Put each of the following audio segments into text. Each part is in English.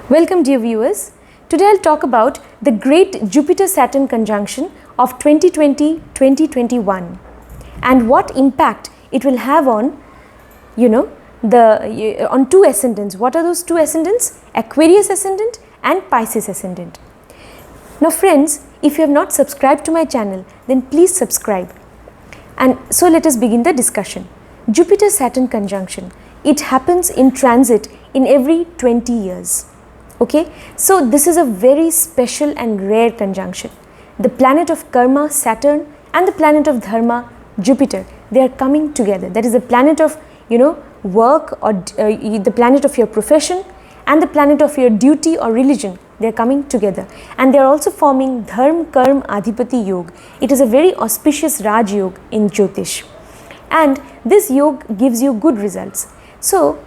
Welcome dear viewers. Today I'll talk about the Great Jupiter-Saturn Conjunction of 2020-2021 and what impact it will have on, on two ascendants. What are those two ascendants? Aquarius Ascendant and Pisces Ascendant. Now friends, if you have not subscribed to my channel, then please subscribe. And so let us begin the discussion. Jupiter-Saturn Conjunction. It happens in transit in every 20 years. Okay, so this is a very special and rare conjunction. The planet of karma, Saturn, and the planet of dharma, Jupiter, they are coming together. That is the planet of, work or the planet of your profession and the planet of your duty or religion. They are coming together and they are also forming Dharma Karma Adhipati Yoga. It is a very auspicious Raj Yoga in Jyotish. And this yoga gives you good results. So,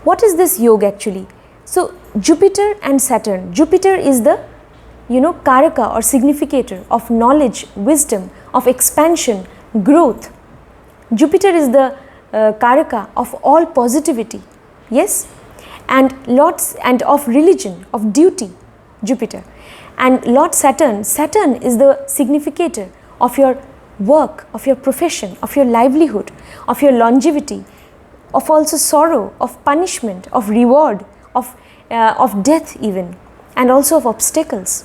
what is this yoga actually? So, Jupiter and Saturn. Jupiter is the, Karaka or significator of knowledge, wisdom, of expansion, growth. Jupiter is the Karaka of all positivity, yes, and of religion, of duty, Jupiter. And Lord Saturn, Saturn is the significator of your work, of your profession, of your livelihood, of your longevity, of also sorrow, of punishment, of reward, of death even, and also of obstacles.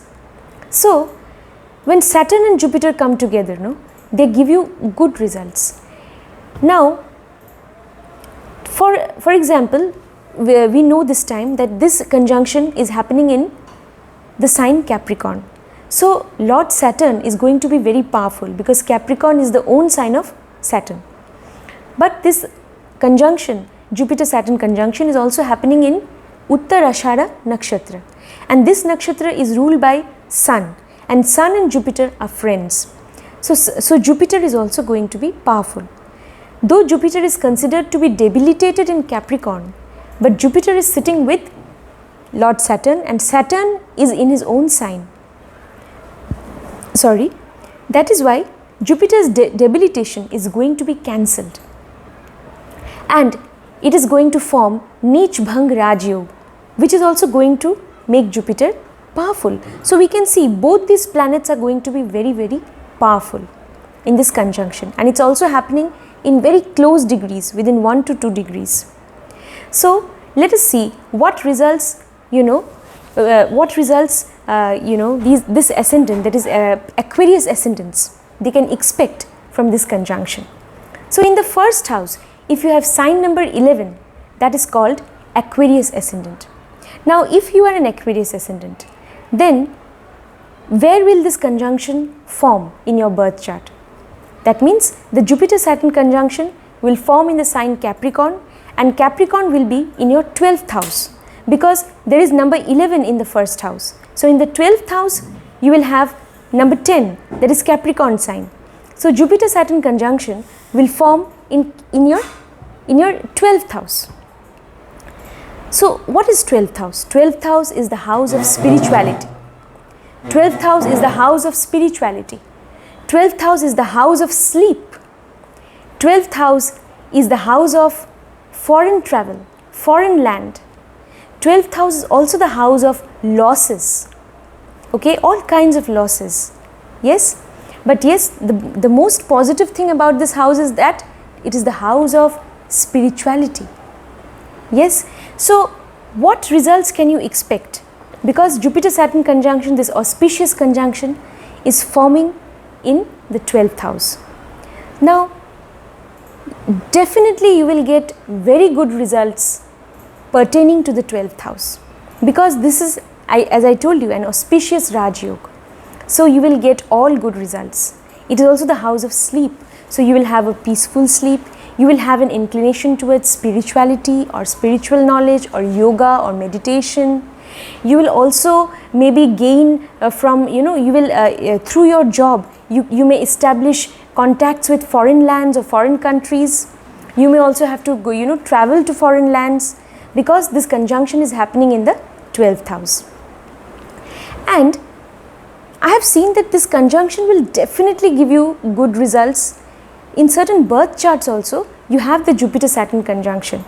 So, when Saturn and Jupiter come together, they give you good results. Now, for example, we know this time that this conjunction is happening in the sign Capricorn. So, Lord Saturn is going to be very powerful because Capricorn is the own sign of Saturn. But this conjunction, Jupiter-Saturn conjunction, is also happening in Uttarashada Nakshatra, and this nakshatra is ruled by Sun, and Sun and Jupiter are friends. So Jupiter is also going to be powerful. Though Jupiter is considered to be debilitated in Capricorn, but Jupiter is sitting with Lord Saturn and Saturn is in his own sign. That is why Jupiter's debilitation is going to be cancelled. And it is going to form Neech Bhang Raj Yoga, which is also going to make Jupiter powerful. So we can see both these planets are going to be very, very powerful in this conjunction, and it's also happening in very close degrees, within 1 to 2 degrees. So let us see what results, this ascendant, that is Aquarius ascendants, they can expect from this conjunction. So in the first house, if you have sign number 11, that is called Aquarius Ascendant. Now, if you are an Aquarius Ascendant, then where will this conjunction form in your birth chart? That means the Jupiter-Saturn conjunction will form in the sign Capricorn, and Capricorn will be in your 12th house because there is number 11 in the first house. So, in the 12th house, you will have number 10, that is Capricorn sign. So, Jupiter-Saturn conjunction will form in your 12th house. So, what is 12th house? 12th house is the house of spirituality. 12th house is the house of spirituality. 12th house is the house of sleep. 12th house is the house of foreign travel, foreign land. 12th house is also the house of losses. Okay, all kinds of losses. Yes, but yes, the most positive thing about this house is that it is the house of spirituality. Yes, so what results can you expect? Because Jupiter-Saturn conjunction, this auspicious conjunction, is forming in the 12th house. Now, definitely you will get very good results pertaining to the 12th house because this is, as I told you, an auspicious Raj Yoga. So you will get all good results. It is also the house of sleep. So you will have a peaceful sleep. You will have an inclination towards spirituality or spiritual knowledge or yoga or meditation. You will also maybe gain from, you will through your job, you may establish contacts with foreign lands or foreign countries. You may also have to go, travel to foreign lands because this conjunction is happening in the 12th house. And I have seen that this conjunction will definitely give you good results. In certain birth charts also, you have the Jupiter-Saturn conjunction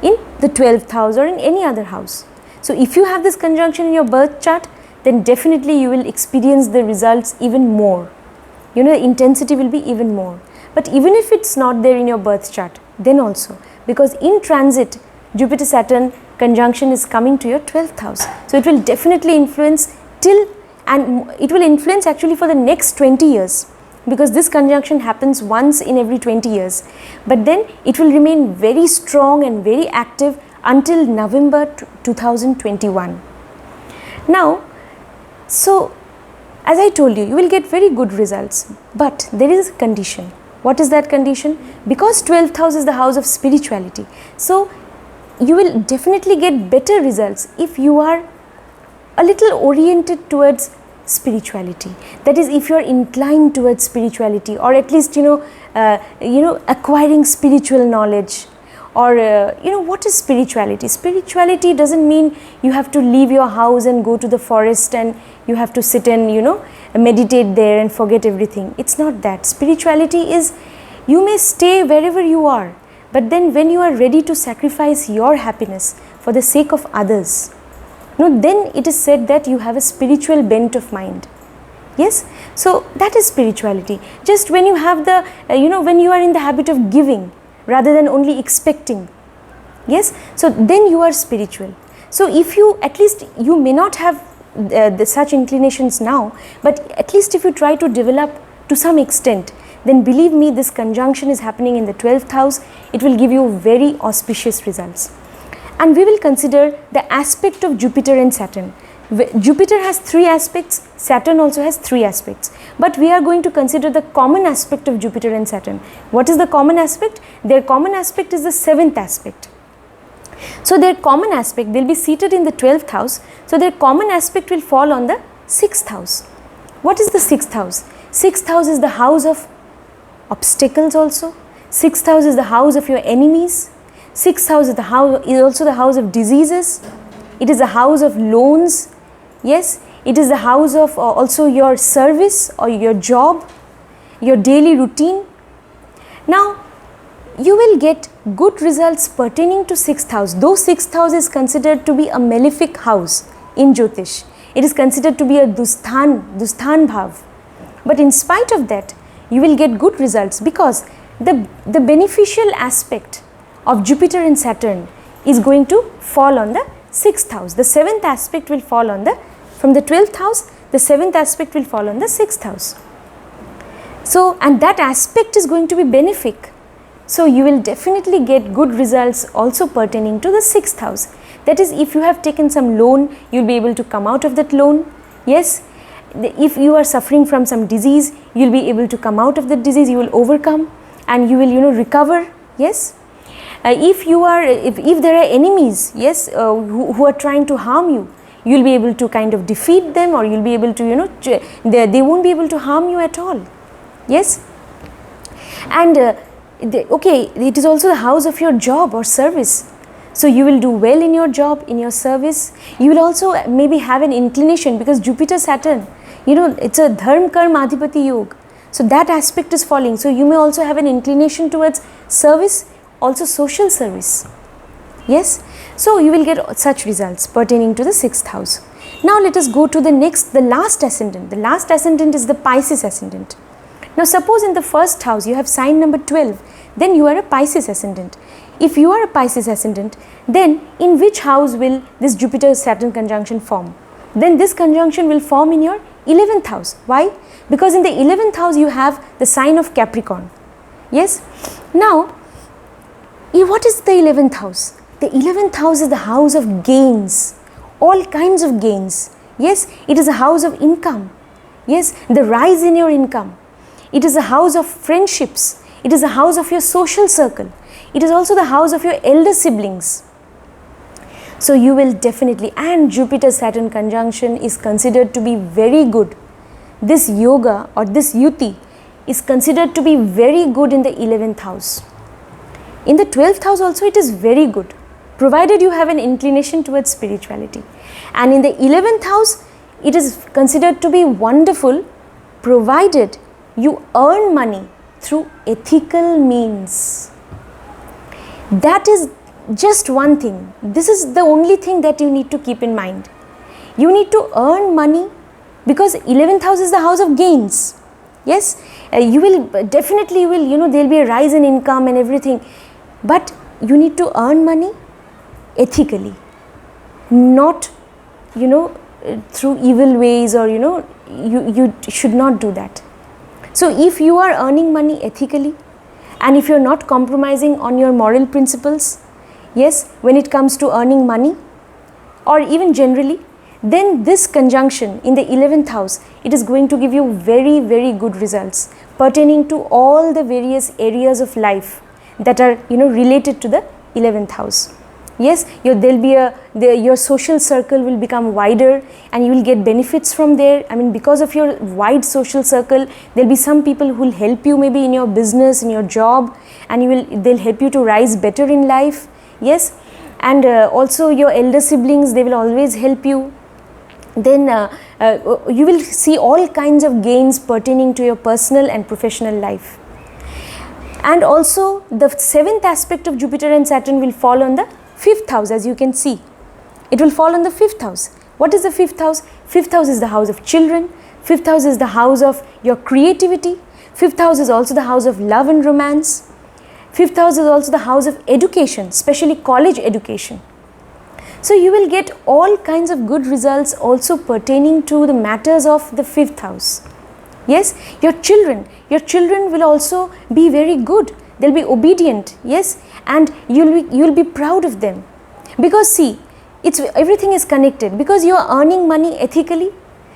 in the 12th house or in any other house. So if you have this conjunction in your birth chart, then definitely you will experience the results even more. You know, the intensity will be even more. But even if it's not there in your birth chart, then also, because in transit Jupiter-Saturn conjunction is coming to your 12th house. So it will definitely influence and it will influence actually for the next 20 years, because this conjunction happens once in every 20 years. But then it will remain very strong and very active until November 2021. Now, so as I told you, you will get very good results, but there is a condition. What is that condition? Because 12th house is the house of spirituality, so you will definitely get better results if you are a little oriented towards spirituality. That is, if you are inclined towards spirituality, or at least acquiring spiritual knowledge, or what is spirituality? Spirituality doesn't mean you have to leave your house and go to the forest and you have to sit and meditate there and forget everything. It's not that. Spirituality is, you may stay wherever you are, but then when you are ready to sacrifice your happiness for the sake of others, then it is said that you have a spiritual bent of mind. Yes, so that is spirituality. Just when you have the when you are in the habit of giving rather than only expecting, yes, so then you are spiritual. So if you, at least you may not have such inclinations now, but at least if you try to develop to some extent, then believe me, this conjunction is happening in the 12th house. It will give you very auspicious results. And we will consider the aspect of Jupiter and Saturn. Jupiter has 3 aspects, Saturn also has 3 aspects, but we are going to consider the common aspect of Jupiter and Saturn. What is the common aspect? Their common aspect is the 7th aspect. So their common aspect, they will be seated in the 12th house, so their common aspect will fall on the 6th house. What is the 6th house? 6th house is the house of obstacles also. 6th house is the house of your enemies. 6th house is also the house of diseases. It is the house of loans. Yes, it is the house of also your service or your job, your daily routine. Now, you will get good results pertaining to 6th house. Though 6th house is considered to be a malefic house in Jyotish, it is considered to be a Dusthan Bhav. But in spite of that, you will get good results, because the beneficial aspect of Jupiter and Saturn is going to fall on the 6th house. The 7th aspect will fall on from the 12th house, the 7th aspect will fall on the 6th house. So, and that aspect is going to be benefic. So, you will definitely get good results also pertaining to the 6th house. That is, if you have taken some loan, you will be able to come out of that loan. Yes, if you are suffering from some disease, you will be able to come out of the disease, you will overcome and you will recover. Yes. If there are enemies, yes, who are trying to harm you, you will be able to kind of defeat them, or you will be able to, they won't be able to harm you at all. Yes. And okay, it is also the house of your job or service. So you will do well in your job, in your service. You will also maybe have an inclination, because Jupiter Saturn, it's a Dharma Karma Adhipati Yoga. So that aspect is falling. So you may also have an inclination towards service, also social service. Yes, so you will get such results pertaining to the 6th house. Now let us go to the last ascendant. The last ascendant is the Pisces Ascendant. Now suppose in the 1st house you have sign number 12, then you are a Pisces Ascendant. If you are a Pisces Ascendant, then in which house will this Jupiter-Saturn conjunction form? Then this conjunction will form in your 11th house. Why? Because in the 11th house you have the sign of Capricorn. Yes. Now, what is the 11th house? The 11th house is the house of gains, all kinds of gains. Yes, it is a house of income. Yes, the rise in your income. It is a house of friendships. It is a house of your social circle. It is also the house of your elder siblings. So you will definitely, and Jupiter-Saturn conjunction is considered to be very good. This yoga or this yuti is considered to be very good in the 11th house. In the 12th house also it is very good, provided you have an inclination towards spirituality. And in the 11th house, it is considered to be wonderful, provided you earn money through ethical means. That is just one thing, this is the only thing that you need to keep in mind. You need to earn money, because 11th house is the house of gains. Yes, you will definitely, there will be a rise in income and everything, but you need to earn money ethically, not through evil ways, or you should not do that. So if you are earning money ethically, and if you are not compromising on your moral principles, yes, when it comes to earning money or even generally, then this conjunction in the 11th house, it is going to give you very, very good results pertaining to all the various areas of life that are related to the 11th house. Yes, your social circle will become wider, and you will get benefits from there. I mean, because of your wide social circle, there will be some people who will help you maybe in your business, in your job, and they'll help you to rise better in life. Yes, and also your elder siblings, they will always help you. Then you will see all kinds of gains pertaining to your personal and professional life. And also the 7th aspect of Jupiter and Saturn will fall on the 5th house, as you can see. It will fall on the 5th house. What is the 5th house? 5th house is the house of children. 5th house is the house of your creativity. 5th house is also the house of love and romance. 5th house is also the house of education, especially college education. So you will get all kinds of good results also pertaining to the matters of the 5th house. Yes, your children will also be very good. They'll be obedient, yes, and you'll be proud of them, because see, everything is connected. Because you are earning money ethically,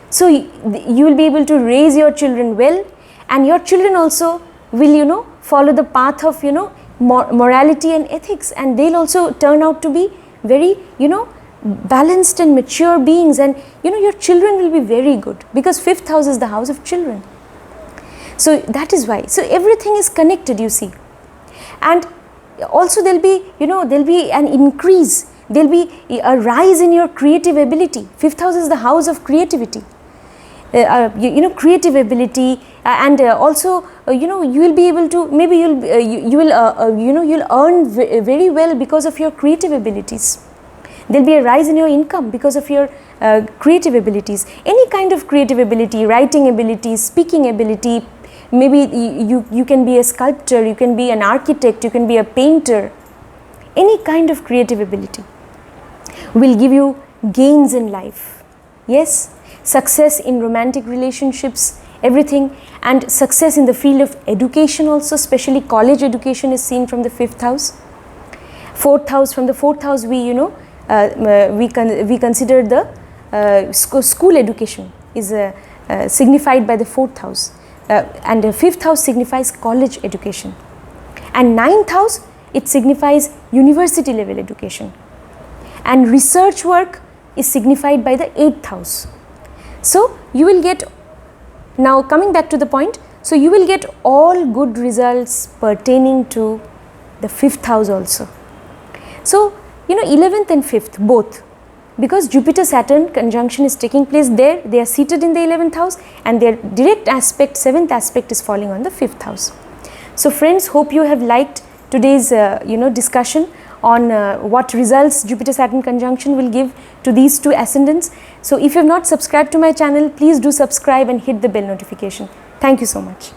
so you will be able to raise your children well, and your children also will follow the path of morality and ethics, and they'll also turn out to be very balanced and mature beings, and your children will be very good, because 5th house is the house of children. So that is why. So everything is connected, you see. And also there'll be an increase, there'll be a rise in your creative ability. 5th house is the house of creativity, creative ability, and also you will be able to, maybe you'll earn very well because of your creative abilities. There'll be a rise in your income because of your creative abilities. Any kind of creative ability, writing ability, speaking ability. Maybe you can be a sculptor, you can be an architect, you can be a painter. Any kind of creative ability will give you gains in life. Yes, success in romantic relationships, everything, and success in the field of education also, especially college education is seen from the 5th house. 4th house, from the 4th house we consider the school education is signified by the 4th house. And the 5th house signifies college education, and 9th house, it signifies university level education, and research work is signified by the 8th house. So you will get, now coming back to the point, so you will get all good results pertaining to the 5th house also. So 11th and 5th both, because Jupiter-Saturn conjunction is taking place there, they are seated in the 11th house, and their direct aspect, 7th aspect, is falling on the 5th house. So friends, hope you have liked today's discussion on what results Jupiter-Saturn conjunction will give to these two ascendants. So if you have not subscribed to my channel, please do subscribe and hit the bell notification. Thank you so much.